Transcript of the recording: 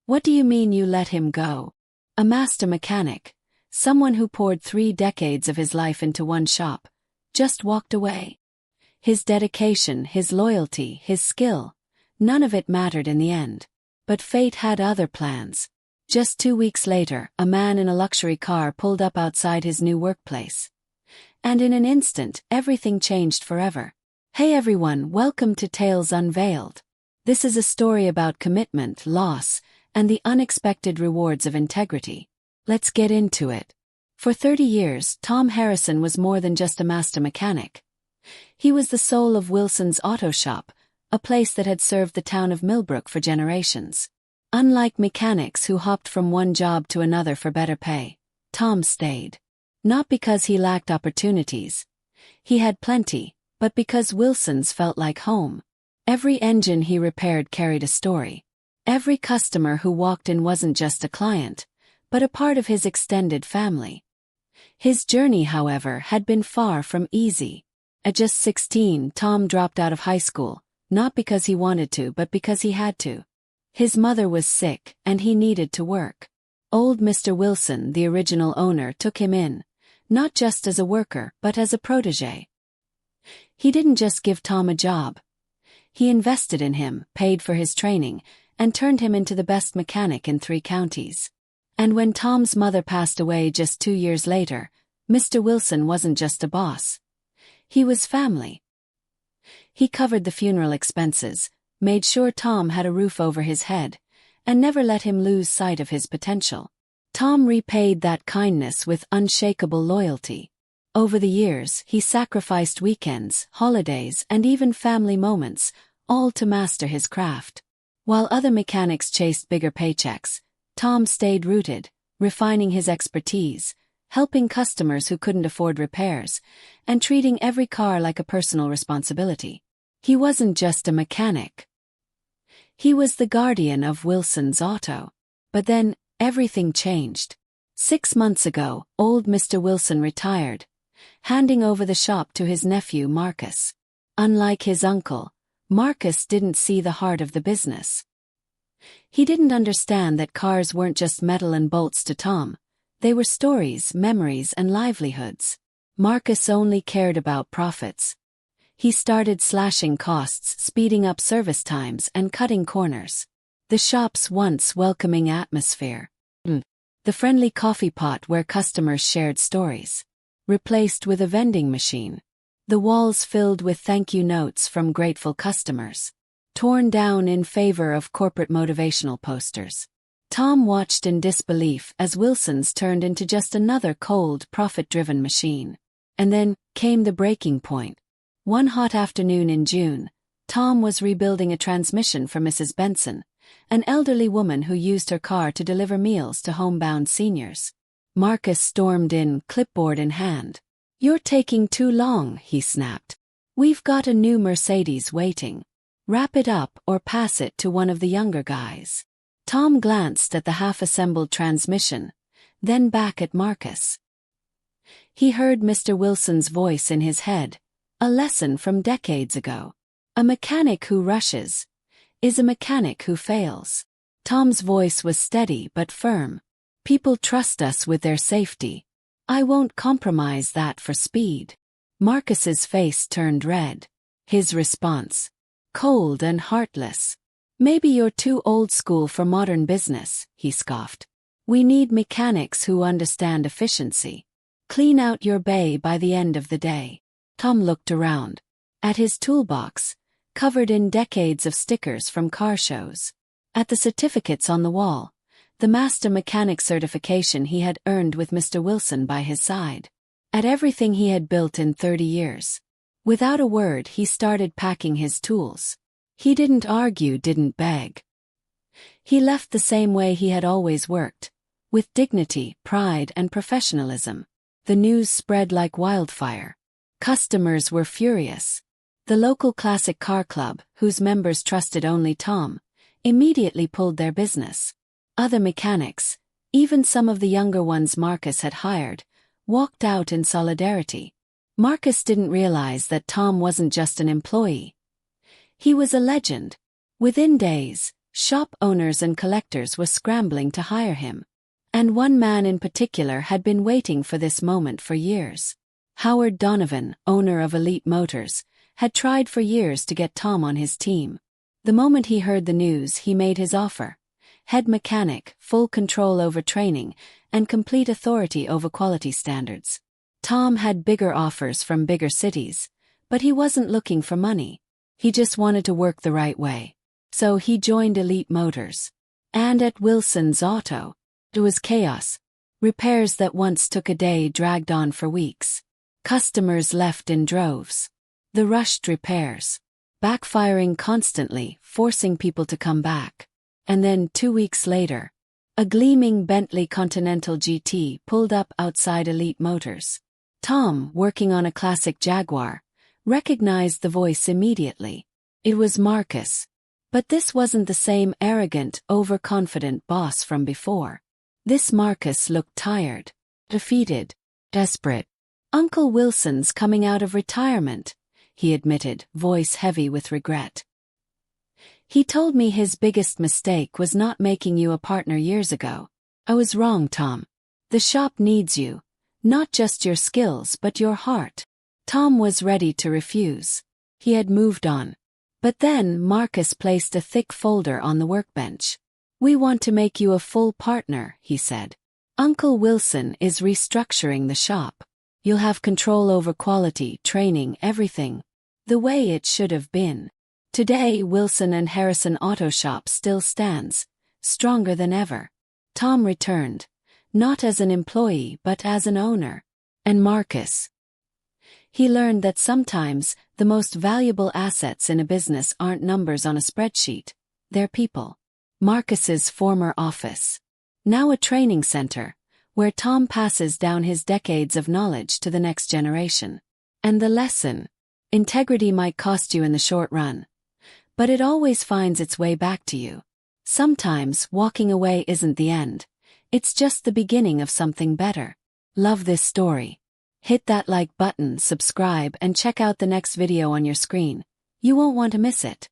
What do you mean you let him go? A master mechanic, someone who poured 3 decades of his life into one shop, just walked away. His dedication, his loyalty, his skill, none of it mattered in the end. But fate had other plans. Just 2 weeks later, a man in a luxury car pulled up outside his new workplace. And in an instant, everything changed forever. Hey everyone, welcome to Tales Unveiled. This is a story about commitment, loss, and the unexpected rewards of integrity. Let's get into it. For 30 years, Tom Harrison was more than just a master mechanic. He was the soul of Wilson's Auto Shop, a place that had served the town of Millbrook for generations. Unlike mechanics who hopped from one job to another for better pay, Tom stayed. Not because he lacked opportunities. He had plenty, but because Wilson's felt like home. Every engine he repaired carried a story. Every customer who walked in wasn't just a client, but a part of his extended family. His journey, however, had been far from easy. At just 16, Tom dropped out of high school, not because he wanted to but because he had to. His mother was sick, and he needed to work. Old Mr. Wilson, the original owner, took him in, not just as a worker but as a protégé. He didn't just give Tom a job. He invested in him, paid for his training, and turned him into the best mechanic in 3 counties. And when Tom's mother passed away just 2 years later, Mr. Wilson wasn't just a boss. He was family. He covered the funeral expenses, made sure Tom had a roof over his head, and never let him lose sight of his potential. Tom repaid that kindness with unshakable loyalty. Over the years, he sacrificed weekends, holidays, and even family moments, all to master his craft. While other mechanics chased bigger paychecks, Tom stayed rooted, refining his expertise, helping customers who couldn't afford repairs, and treating every car like a personal responsibility. He wasn't just a mechanic. He was the guardian of Wilson's Auto. But then, everything changed. 6 months ago, old Mr. Wilson retired, handing over the shop to his nephew Marcus. Unlike his uncle, Marcus didn't see the heart of the business. He didn't understand that cars weren't just metal and bolts to Tom. They were stories, memories, and livelihoods. Marcus only cared about profits. He started slashing costs, speeding up service times, and cutting corners. The shop's once welcoming atmosphere, the friendly coffee pot where customers shared stories, replaced with a vending machine. The walls filled with thank you notes from grateful customers, torn down in favor of corporate motivational posters. Tom watched in disbelief as Wilson's turned into just another cold, profit-driven machine. And then came the breaking point. One hot afternoon in June, Tom was rebuilding a transmission for Mrs. Benson, an elderly woman who used her car to deliver meals to homebound seniors. Marcus stormed in, clipboard in hand. "You're taking too long," he snapped. "We've got a new Mercedes waiting. Wrap it up or pass it to one of the younger guys." Tom glanced at the half-assembled transmission, then back at Marcus. He heard Mr. Wilson's voice in his head, a lesson from decades ago. A mechanic who rushes is a mechanic who fails. Tom's voice was steady but firm. "People trust us with their safety. I won't compromise that for speed." Marcus's face turned red. His response, cold and heartless. "Maybe you're too old school for modern business," he scoffed. "We need mechanics who understand efficiency. Clean out your bay by the end of the day." Tom looked around. At his toolbox, covered in decades of stickers from car shows. At the certificates on the wall, the master mechanic certification he had earned with Mr. Wilson by his side. At everything he had built in 30 years. Without a word, he started packing his tools. He didn't argue, didn't beg. He left the same way he had always worked, with dignity, pride, and professionalism. The news spread like wildfire. Customers were furious. The local classic car club, whose members trusted only Tom, immediately pulled their business. Other mechanics, even some of the younger ones Marcus had hired, walked out in solidarity. Marcus didn't realize that Tom wasn't just an employee. He was a legend. Within days, Shop owners and collectors were scrambling to hire him. And one man in particular had been waiting for this moment for years. Howard Donovan, owner of Elite Motors, had tried for years to get Tom on his team. The moment he heard the news, he made his offer. Head mechanic, full control over training, and complete authority over quality standards. Tom had bigger offers from bigger cities, but he wasn't looking for money. He just wanted to work the right way. So he joined Elite Motors. And at Wilson's Auto, it was chaos. Repairs that once took a day dragged on for weeks. Customers left in droves. The rushed repairs, backfiring constantly, forcing people to come back. And then 2 weeks later, a gleaming Bentley Continental GT pulled up outside Elite Motors. Tom, working on a classic Jaguar, recognized the voice immediately. It was Marcus. But this wasn't the same arrogant, overconfident boss from before. This Marcus looked tired, defeated, desperate. Uncle Wilson's coming out of retirement, he admitted, voice heavy with regret. He told me his biggest mistake was not making you a partner years ago. I was wrong, Tom. The shop needs you, not just your skills but your heart. Tom was ready to refuse. He had moved on. But then Marcus placed a thick folder on the workbench. We want to make you a full partner, he said. Uncle Wilson is restructuring the shop. You'll have control over quality, training, everything. The way it should have been. Today Wilson and Harrison Auto Shop still stands, stronger than ever. Tom returned, not as an employee but as an owner. And Marcus. He learned that sometimes the most valuable assets in a business aren't numbers on a spreadsheet, they're people. Marcus's former office. Now a training center, where Tom passes down his decades of knowledge to the next generation. And the lesson: integrity might cost you in the short run, but it always finds its way back to you. Sometimes walking away isn't the end, it's just the beginning of something better. Love this story? Hit that like button, subscribe, and check out the next video on your screen. You won't want to miss it.